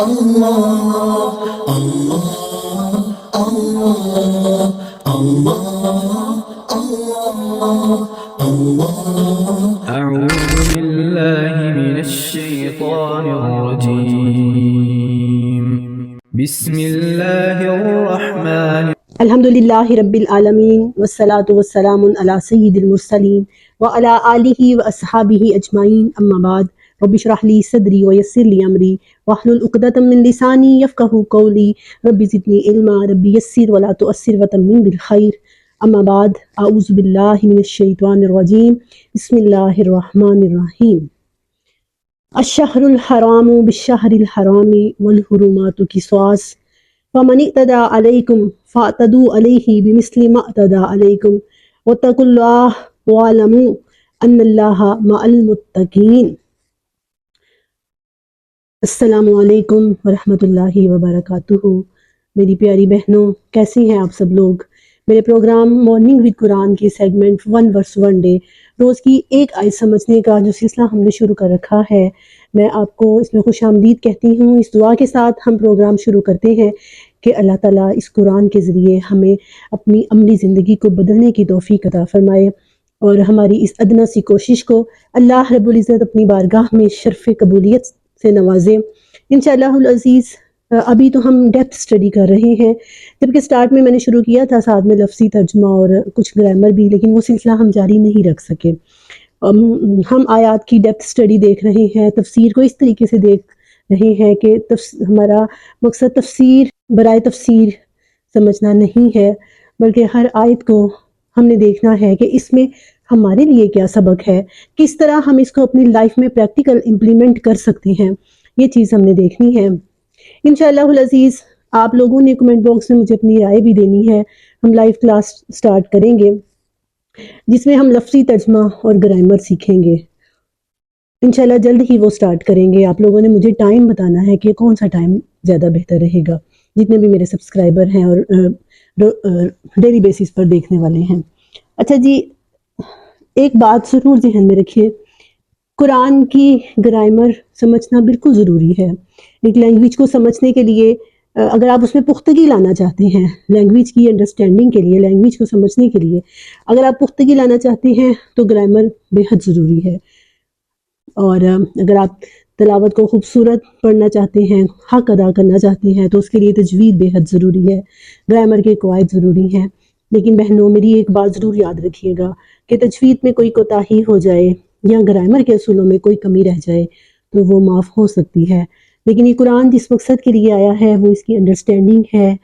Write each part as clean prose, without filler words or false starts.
اللہ اللہ اللہ اللہ اللہ اللہ أعوذ بالله من الشيطان الرجيم بسم الله الرحمن الحمدللہ رب العالمین والصلاة والسلام علی سید المرسلین وعلی آلہ واصحابہ اجمعین اما بعد رب اشرح لی صدری ویسر لی امری واحلل عقدۃ من لسانی یفقہوا قولی رب زدنی علما رب یسر ولا تعسر وتمم بالخیر اما بعد اعوذ باللہ من الشیطان الرجیم بسم اللہ الرحمن الرحیم الشہر الحرام بالشہر الحرام والحرمات قصاص فمن اعتدى علیکم فاعتدوا علیہ بمثل ما اعتدى علیکم واتقوا اللہ واعلموا ان اللہ مع المتقین۔ السلام علیکم ورحمۃ اللہ وبرکاتہ۔ میری پیاری بہنوں، کیسی ہیں آپ سب لوگ؟ میرے پروگرام مارننگ ود قرآن کی سیگمنٹ 1 ورس 1 ڈے، روز کی ایک آیت سمجھنے کا جو سلسلہ ہم نے شروع کر رکھا ہے، میں آپ کو اس میں خوش آمدید کہتی ہوں۔ اس دعا کے ساتھ ہم پروگرام شروع کرتے ہیں کہ اللہ تعالیٰ اس قرآن کے ذریعے ہمیں اپنی عملی زندگی کو بدلنے کی توفیق عطا فرمائے، اور ہماری اس ادنا سی کوشش کو اللہ رب العزت اپنی بارگاہ میں شرف قبولیت سے نوازے انشاءاللہ العزیز۔ ابھی تو ہم ڈیپتھ اسٹڈی کر رہے ہیں، جبکہ سٹارٹ میں نے شروع کیا تھا ساتھ میں لفظی ترجمہ اور کچھ گرامر بھی، لیکن وہ سلسلہ ہم جاری نہیں رکھ سکے۔ ہم آیات کی ڈیپتھ اسٹڈی دیکھ رہے ہیں، تفسیر کو اس طریقے سے دیکھ رہے ہیں کہ ہمارا مقصد تفسیر برائے تفسیر سمجھنا نہیں ہے، بلکہ ہر آیت کو ہم نے دیکھنا ہے کہ اس میں ہمارے لیے کیا سبق ہے، کس طرح ہم اس کو اپنی لائف میں پریکٹیکل امپلیمنٹ کر سکتے ہیں، یہ چیز ہم نے دیکھنی ہے انشاءاللہ العزیز۔ آپ لوگوں نے کمنٹ باکس میں مجھے اپنی رائے بھی دینی ہے۔ ہم لائیو کلاس سٹارٹ کریں گے جس میں ہم لفظی ترجمہ اور گرامر سیکھیں گے انشاءاللہ، جلد ہی وہ سٹارٹ کریں گے۔ آپ لوگوں نے مجھے ٹائم بتانا ہے کہ کون سا ٹائم زیادہ بہتر رہے گا، جتنے بھی میرے سبسکرائبر ہیں اور ڈیلی بیسس پر دیکھنے والے ہیں۔ اچھا جی، ایک بات ضرور ذہن میں رکھیے، قرآن کی گرامر سمجھنا بالکل ضروری ہے۔ ایک لینگویج کو سمجھنے کے لیے اگر آپ اس میں پختگی لانا چاہتے ہیں، لینگویج کی انڈرسٹینڈنگ کے لیے، لینگویج کو سمجھنے کے لیے اگر آپ پختگی لانا چاہتے ہیں تو گرامر بے حد ضروری ہے۔ اور اگر آپ تلاوت کو خوبصورت پڑھنا چاہتے ہیں، حق ادا کرنا چاہتے ہیں، تو اس کے لیے تجوید بے حد ضروری ہے، گرامر کے قواعد ضروری ہیں۔ لیکن بہنوں، میری ایک بات ضرور یاد رکھیے گا کہ تجوید میں کوئی کوتاہی ہو جائے یا گرامر کے اصولوں میں کوئی کمی رہ جائے تو وہ معاف ہو سکتی ہے، لیکن یہ قرآن جس مقصد کے لیے آیا ہے وہ اس کی انڈرسٹینڈنگ ہے،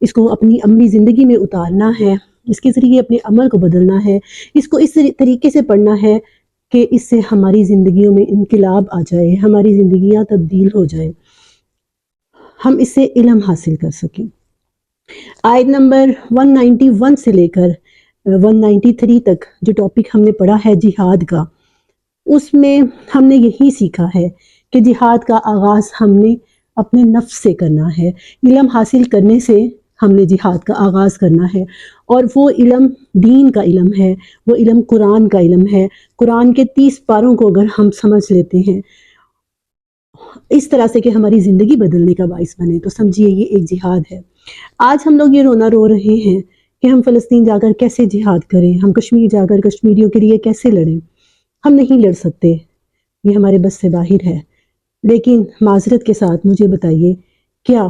اس کو اپنی عملی زندگی میں اتارنا ہے، اس کے ذریعے اپنے عمل کو بدلنا ہے، اس کو اس طریقے سے پڑھنا ہے کہ اس سے ہماری زندگیوں میں انقلاب آ جائے، ہماری زندگیاں تبدیل ہو جائے، ہم اس سے علم حاصل کر سکیں۔ آیت نمبر 191 سے لے کر 193 تک جو ٹاپک ہم نے پڑھا ہے جہاد کا، اس میں ہم نے یہی سیکھا ہے کہ جہاد کا آغاز ہم نے اپنے نفس سے کرنا ہے۔ علم حاصل کرنے سے ہم نے جہاد کا آغاز کرنا ہے، اور وہ علم دین کا علم ہے، وہ علم قرآن کا علم ہے۔ قرآن کے 30 پاروں کو اگر ہم سمجھ لیتے ہیں اس طرح سے کہ ہماری زندگی بدلنے کا باعث بنے، تو سمجھیے یہ ایک جہاد ہے۔ آج ہم لوگ یہ رونا رو رہے ہیں کہ ہم فلسطین جا کر کیسے جہاد کریں، ہم کشمیر جا کر کشمیریوں کے لیے کیسے لڑیں۔ ہم نہیں لڑ سکتے، یہ ہمارے بس سے باہر ہے، لیکن معذرت کے ساتھ مجھے بتائیے، کیا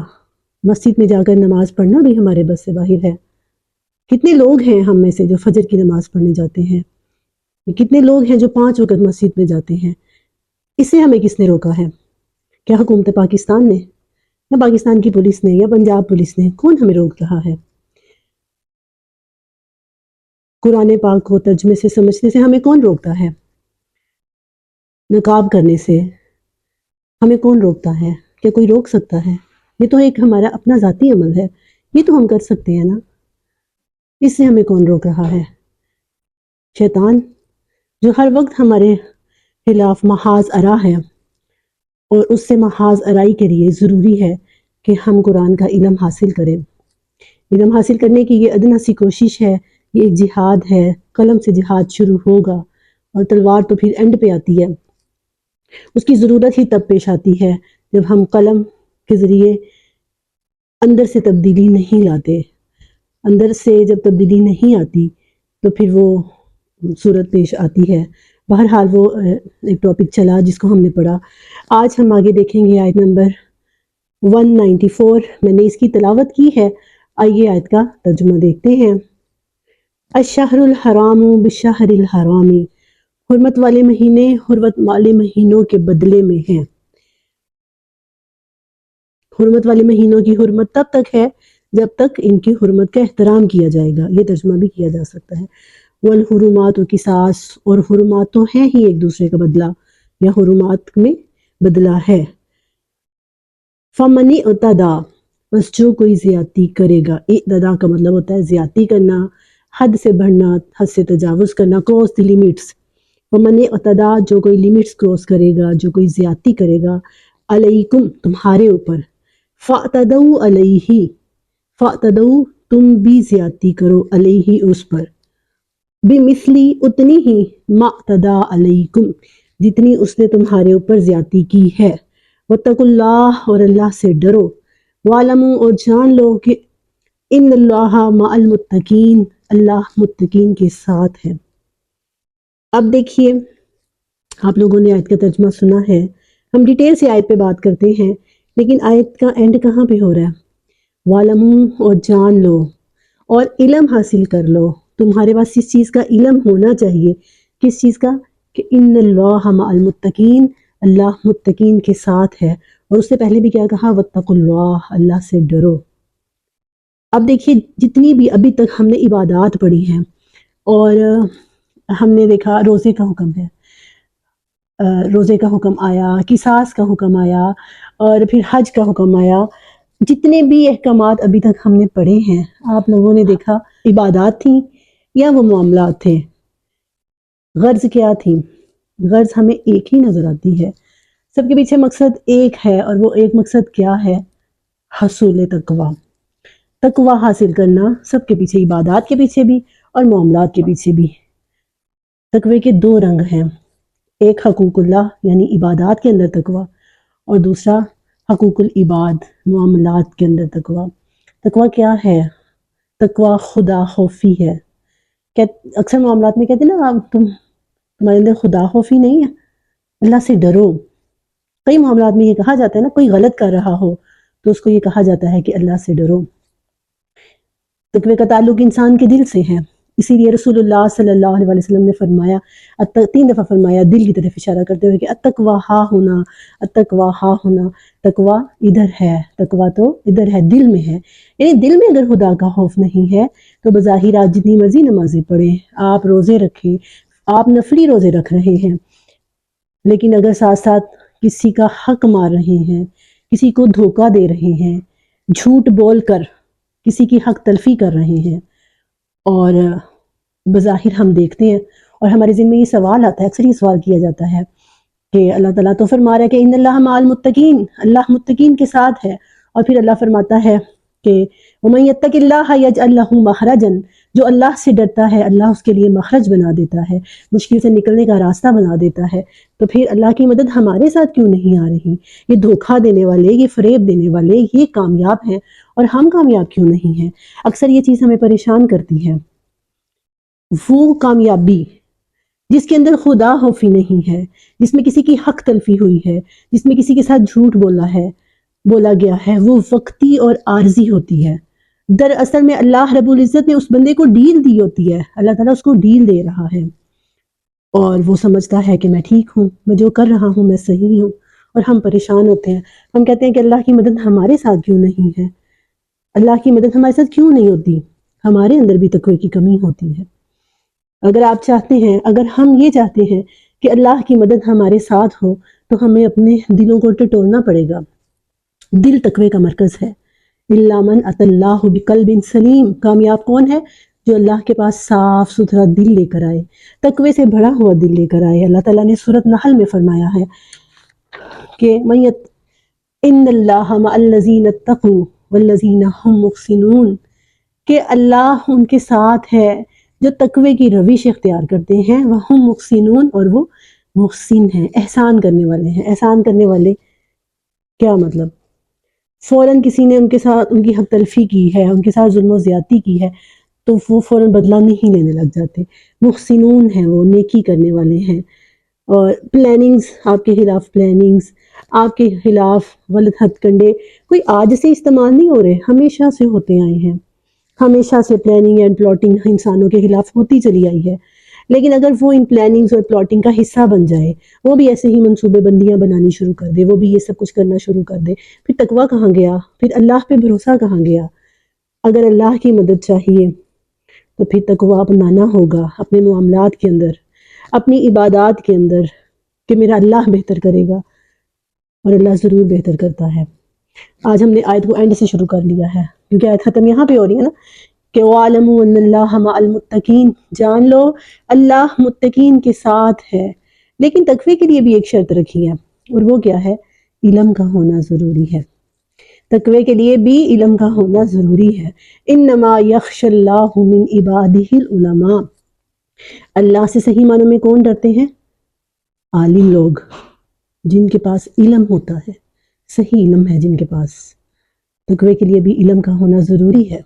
مسجد میں جا کر نماز پڑھنا بھی ہمارے بس سے باہر ہے؟ کتنے لوگ ہیں ہم میں سے جو فجر کی نماز پڑھنے جاتے ہیں؟ کتنے لوگ ہیں جو 5 وقت مسجد میں جاتے ہیں؟ اس سے ہمیں کس نے روکا ہے؟ کیا حکومت پاکستان نے، یا پاکستان کی پولیس نے، یا پنجاب پولیس نے؟ کون ہمیں روک رہا ہے؟ قرآن پاک کو ترجمے سے سمجھنے سے ہمیں کون روکتا ہے؟ نقاب کرنے سے ہمیں کون روکتا ہے؟ کیا کوئی روک سکتا ہے؟ یہ تو ایک ہمارا اپنا ذاتی عمل ہے، یہ تو ہم کر سکتے ہیں نا، اس سے ہمیں کون روک رہا ہے؟ شیطان جو ہر وقت ہمارے خلاف محاذ آرا ہے، اور اس سے محاذ آرائی کے لیے ضروری ہے کہ ہم قرآن کا علم حاصل کریں۔ علم حاصل کرنے کی یہ ادنا سی کوشش ہے، یہ ایک جہاد ہے، قلم سے جہاد شروع ہوگا اور تلوار تو پھر اینڈ پہ آتی ہے۔ اس کی ضرورت ہی تب پیش آتی ہے جب ہم قلم کے ذریعے اندر سے تبدیلی نہیں لاتے. اندر سے جب تبدیلی نہیں آتی تو پھر وہ صورت پیش آتی ہے. بہرحال وہ ایک ٹاپک چلا جس کو ہم نے پڑھا. آج ہم آگے دیکھیں گے آیت نمبر 194. میں نے اس کی تلاوت کی ہے. آئیے آیت کا ترجمہ دیکھتے ہیں. الشہر الحرام بالشہر الحرام، حرمت والے مہینے حرمت والے مہینوں کے بدلے میں ہیں. حرمت والے مہینوں کی حرمت تب تک ہے جب تک ان کی حرمت کا احترام کیا جائے گا. یہ ترجمہ بھی کیا جا سکتا ہے. والحرمات قصاص، اور حرمات تو ہیں ہی ایک دوسرے کا بدلہ یا حرمات میں بدلہ ہے. فمن اعتدی، بس جو کوئی زیادتی کرے گا. اعتداء کا مطلب ہوتا ہے زیادتی کرنا، حد سے بڑھنا، حد سے تجاوز کرنا، کراس دی لمٹس. فمن اعتدی، جو کوئی لمٹس کراس کرے گا، جو کوئی زیادتی کرے گا، علیکم، تمہارے اوپر، فاعتدوا علیہ، فاعتدوا، تم بھی زیادتی کرو، علیہ، اس پر، بمثلی، اتنی ہی، ما اعتدی علیکم، جتنی اس نے تمہارے اوپر زیادتی کی ہے. واتقوا اللہ، اور اللہ سے ڈرو. واعلموا، اور جان لو کہ ان اللہ مع المتقین، اللہ متقین کے ساتھ ہے. اب دیکھیے، آپ لوگوں نے آیت کا ترجمہ سنا ہے. ہم ڈیٹیل سے آیت پہ بات کرتے ہیں، لیکن آیت کا اینڈ کہاں پہ ہو رہا ہے؟ وَاعْلَمُوا، اور جان لو اور علم حاصل کر لو. تمہارے پاس اس چیز کا علم ہونا چاہیے. کس چیز کا؟ کہ ان اللہ مع المتقین، اللہ متقین کے ساتھ ہے. اور اس سے پہلے بھی کیا کہا؟ واتقوا اللہ، اللہ سے ڈرو. اب دیکھیے، جتنی بھی ابھی تک ہم نے عبادات پڑھی ہیں، اور ہم نے دیکھا روزے کا حکم ہے، روزے کا حکم آیا، قصاص کا حکم آیا، اور پھر حج کا حکم آیا. جتنے بھی احکامات ابھی تک ہم نے پڑھے ہیں، آپ لوگوں نے دیکھا عبادات تھیں یا وہ معاملات تھے؟ غرض کیا تھی؟ غرض ہمیں ایک ہی نظر آتی ہے. سب کے پیچھے مقصد ایک ہے، اور وہ ایک مقصد کیا ہے؟ حصول تقوی. تقوی حاصل کرنا سب کے پیچھے، عبادات کے پیچھے بھی اور معاملات کے پیچھے بھی. تقوی کے دو رنگ ہیں، ایک حقوق اللہ یعنی عبادات کے اندر تقوی، اور دوسرا حقوق العباد، معاملات کے اندر تقوی. تقوی کیا ہے؟ تقوی خدا خوفی ہے. اکثر معاملات میں کہتے ہیں نا، تمہارے اندر خدا خوفی نہیں ہے، اللہ سے ڈرو. کئی معاملات میں یہ کہا جاتا ہے نا، کوئی غلط کر رہا ہو تو اس کو یہ کہا جاتا ہے کہ اللہ سے ڈرو. تقوی کا تعلق انسان کے دل سے ہے. اسی لیے رسول اللہ صلی اللہ علیہ وسلم نے فرمایا، 3 دفعہ فرمایا، دل کی طرف اشارہ کرتے ہوئے کہ التقویٰ ہا ہونا، التقویٰ ہا ہونا. تقویٰ ادھر ہے، تقویٰ تو ادھر ہے، دل میں ہے. یعنی دل میں اگر خدا کا خوف نہیں ہے تو بظاہر آپ جتنی مرضی نمازیں پڑھیں، آپ روزے رکھیں، آپ نفلی روزے رکھ رہے ہیں، لیکن اگر ساتھ ساتھ کسی کا حق مار رہے ہیں، کسی کو دھوکہ دے رہے ہیں، جھوٹ بول کر کسی کی حق تلفی کر رہے ہیں، اور بظاہر ہم دیکھتے ہیں اور ہمارے ذہن میں یہ سوال آتا ہے، اکثر یہ سوال کیا جاتا ہے کہ اللہ تعالیٰ تو فرما رہا ہے کہ ان اللہ مع المتقین، اللہ متقین کے ساتھ ہے. اور پھر اللہ فرماتا ہے کہ وَمَن يَتَّقِ اللَّهَ يَجْعَلْ لَهُ مَخْرَجًا، جو اللہ سے ڈرتا ہے اللہ اس کے لیے مخرج بنا دیتا ہے، مشکل سے نکلنے کا راستہ بنا دیتا ہے. تو پھر اللہ کی مدد ہمارے ساتھ کیوں نہیں آ رہی؟ یہ دھوکہ دینے والے، یہ فریب دینے والے یہ کامیاب ہیں اور ہم کامیاب کیوں نہیں ہیں؟ اکثر یہ چیز ہمیں پریشان کرتی ہے. وہ کامیابی جس کے اندر خدا خوفی نہیں ہے، جس میں کسی کی حق تلفی ہوئی ہے، جس میں کسی کے ساتھ جھوٹ بولا گیا ہے، وہ وقتی اور عارضی ہوتی ہے. دراصل میں اللہ رب العزت نے اس بندے کو ڈیل دی ہوتی ہے، اللہ تعالیٰ اس کو ڈیل دے رہا ہے، اور وہ سمجھتا ہے کہ میں ٹھیک ہوں، میں جو کر رہا ہوں میں صحیح ہوں. اور ہم پریشان ہوتے ہیں، ہم کہتے ہیں کہ اللہ کی مدد ہمارے ساتھ کیوں نہیں ہے؟ اللہ کی مدد ہمارے ساتھ کیوں نہیں ہوتی؟ ہمارے اندر بھی تقوی کی کمی ہوتی ہے. اگر آپ چاہتے ہیں، اگر ہم یہ چاہتے ہیں کہ اللہ کی مدد ہمارے ساتھ ہو تو ہمیں اپنے دلوں کو ٹٹولنا پڑے گا. دل تقوی کا مرکز ہے. الا من اتى اللہ بقلب سلیم، کامیاب کون ہے؟ جو اللہ کے پاس صاف ستھرا دل لے کر آئے، تقوی سے بھرا ہوا دل لے کر آئے. اللہ تعالیٰ نے سورۃ نحل میں فرمایا ہے کہ ان اللہ مع الذین اتقوا والذین هم محسنون، کہ اللہ ان کے ساتھ ہے جو تقوی کی روش اختیار کرتے ہیں، وَهُمْ مُحْسِنُونَ، اور وہ محسن ہیں، احسان کرنے والے ہیں. احسان کرنے والے کیا مطلب؟ فوراً کسی نے ان کے ساتھ ان کی حق تلفی کی ہے، ان کے ساتھ ظلم و زیادتی کی ہے تو وہ فوراً بدلہ نہیں لینے لگ جاتے. محسنون ہیں، وہ نیکی کرنے والے ہیں. اور پلاننگز، آپ کے خلاف پلاننگز، آپ کے خلاف غلط ہتھ کنڈے کوئی آج سے استعمال نہیں ہو رہے، ہمیشہ سے ہوتے آئے ہیں. ہمیشہ سے پلاننگ اینڈ پلاٹنگ انسانوں کے خلاف ہوتی چلی آئی ہے. لیکن اگر وہ ان پلاننگز اور پلاٹنگ کا حصہ بن جائے، وہ بھی ایسے ہی منصوبے بندیاں بنانی شروع کر دے، وہ بھی یہ سب کچھ کرنا شروع کر دے، پھر تقویٰ کہاں گیا؟ پھر اللہ پہ بھروسہ کہاں گیا؟ اگر اللہ کی مدد چاہیے تو پھر تقویٰ اپنانا ہوگا اپنے معاملات کے اندر، اپنی عبادات کے اندر، کہ میرا اللہ بہتر کرے گا، اور اللہ ضرور بہتر کرتا ہے. آج ہم نے آیت کو اینڈ سے شروع کر لیا ہے کیونکہ آیت ختم یہاں پہ ہو رہی ہے نا، کہ وَاعْلَمُوا أَنَّ اللَّهَ مَعَ الْمُتَّقِينَ، جان لو اللہ متقین کے ساتھ ہے. لیکن تقوی کے لیے بھی ایک شرط رکھی ہے، اور وہ کیا ہے؟ علم کا ہونا ضروری ہے. تقوی کے لیے بھی علم کا ہونا ضروری ہے. انما یخشی اللہ من عبادہ العلماء، اللہ سے صحیح معنوں میں کون ڈرتے ہیں؟ عالم لوگ، جن کے پاس علم ہوتا ہے، صحیح علم ہے جن کے پاس. تقوی کے لیے بھی علم کا ہونا ضروری ہے.